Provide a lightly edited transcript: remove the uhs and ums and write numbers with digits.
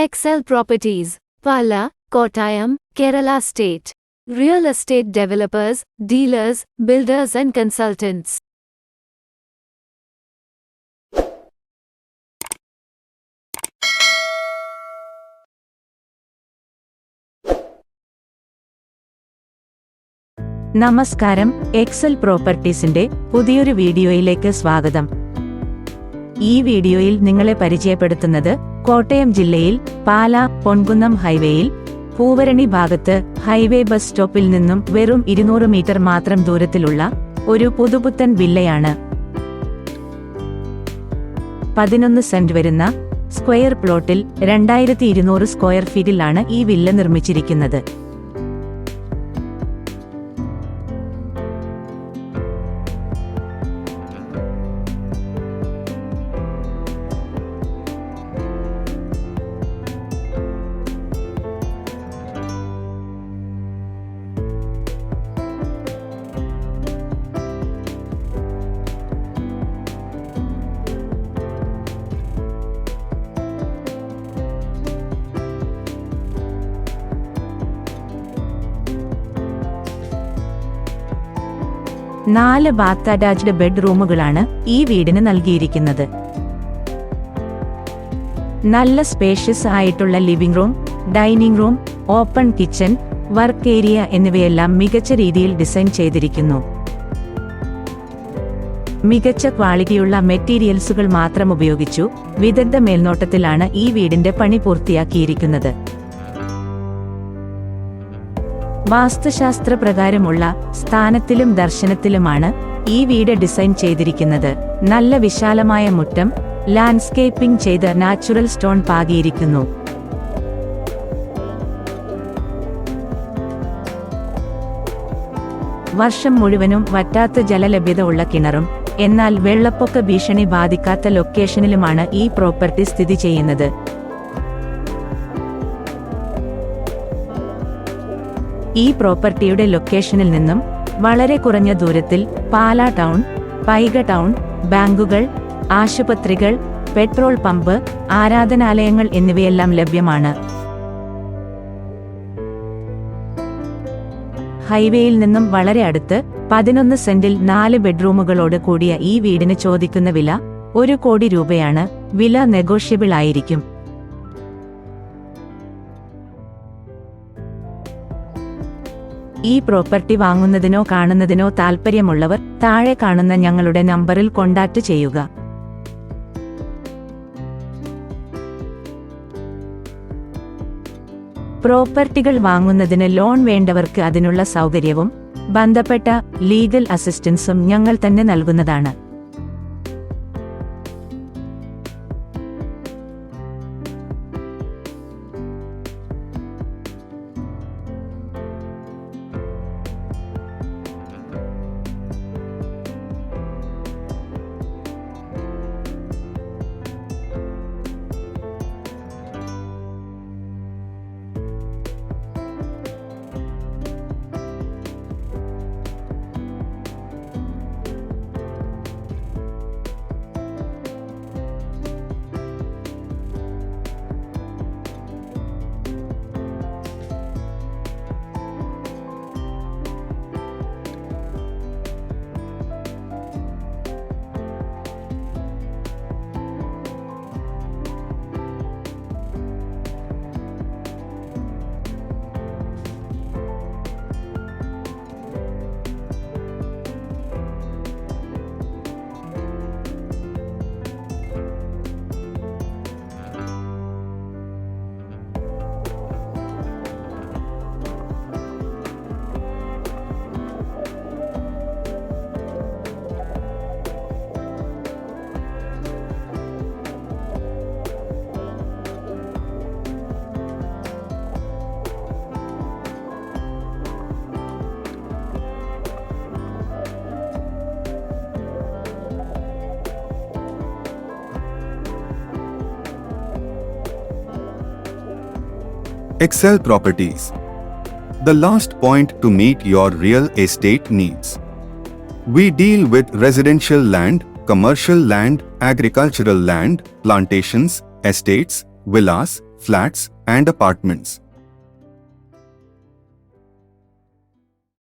Excel Properties, Pala, Kottayam, Kerala State. Real estate developers, dealers, builders and consultants. നമസ്കാരം, Excel പ്രോപ്പർട്ടീസിന്റെ പുതിയൊരു വീഡിയോയിലേക്ക് സ്വാഗതം. ഈ വീഡിയോയിൽ നിങ്ങളെ പരിചയപ്പെടുത്തുന്നത് കോട്ടയം ജില്ലയിൽ പാല പൊൻകുന്നം ഹൈവേയിൽ പൂവരണി ഭാഗത്ത് ഹൈവേ ബസ് സ്റ്റോപ്പിൽ നിന്നും വെറും 200 മീറ്റർ മാത്രം ദൂരത്തിലുള്ള ഒരു പുതുപുത്തൻ വില്ലയാണ്. 11 സെന്റ് വരുന്ന സ്ക്വയർ പ്ലോട്ടിൽ 2200 സ്ക്വയർ ഫീറ്റിലാണ് ഈ വില്ല നിർമ്മിച്ചിരിക്കുന്നത്. നാല് ബാത്ത് അറ്റാച്ച്ഡ് ബെഡ്റൂമുകളാണ് ഈ വീടിന് നൽകിയിരിക്കുന്നത്. നല്ല സ്പേഷ്യസ് ആയിട്ടുള്ള living room, dining room, open kitchen, work area എന്നിവയെല്ലാം മികച്ച രീതിയിൽ ഡിസൈൻ ചെയ്തിരിക്കുന്നു. മികച്ച ക്വാളിറ്റിയുള്ള മെറ്റീരിയൽസുകൾ മാത്രം ഉപയോഗിച്ചു വിദഗ്ധ മേൽനോട്ടത്തിലാണ് ഈ വീടിന്റെ പണി പൂർത്തിയാക്കിയിരിക്കുന്നത്. വാസ്തുശാസ്ത്ര പ്രകാരമുള്ള സ്ഥാനത്തിലും ദർശനത്തിലുമാണ് ഈ വീട് ഡിസൈൻ ചെയ്തിരിക്കുന്നത്. നല്ല വിശാലമായ മുറ്റം ലാൻഡ്സ്കേപ്പിംഗ് ചെയ്ത് നാച്ചുറൽ സ്റ്റോൺ പാകിയിരിക്കുന്നു. വർഷം മുഴുവനും വറ്റാത്ത ജലലഭ്യത ഉള്ള കിണറും എന്നാൽ വെള്ളപ്പൊക്ക ഭീഷണി ബാധിക്കാത്ത ലൊക്കേഷനിലുമാണ് ഈ പ്രോപ്പർട്ടി സ്ഥിതി ചെയ്യുന്നത്. ഈ പ്രോപ്പർട്ടിയുടെ ലൊക്കേഷനിൽ നിന്നും വളരെ കുറഞ്ഞ ദൂരത്തിൽ പാല ടൗൺ, പൈക ടൗൺ, ബാങ്കുകൾ, ആശുപത്രികൾ, പെട്രോൾ പമ്പ്, ആരാധനാലയങ്ങൾ എന്നിവയെല്ലാം ലഭ്യമാണ്. ഹൈവേയിൽ നിന്നും വളരെ അടുത്ത് 11 സെന്റിൽ 4 ബെഡ്റൂമുകളോട് കൂടിയ ഈ വീടിന് ചോദിക്കുന്ന വില 1 കോടി രൂപയാണ്. വില നെഗോഷ്യബിൾ ആയിരിക്കും. ഈ പ്രോപ്പർട്ടി വാങ്ങുന്നതിനോ കാണുന്നതിനോ താൽപ്പര്യമുള്ളവർ താഴെ കാണുന്ന ഞങ്ങളുടെ നമ്പറിൽ കോൺടാക്റ്റ് ചെയ്യുക. പ്രോപ്പർട്ടികൾ വാങ്ങുന്നതിന് ലോൺ വേണ്ടവർക്ക് അതിനുള്ള സൗകര്യവും ബന്ധപ്പെട്ട ലീഗൽ അസിസ്റ്റൻസും ഞങ്ങൾ തന്നെ നൽകുന്നതാണ്. Excel Properties, the last point to meet your real estate needs. We deal with residential land, commercial land, agricultural land, plantations, estates, villas, flats, and apartments.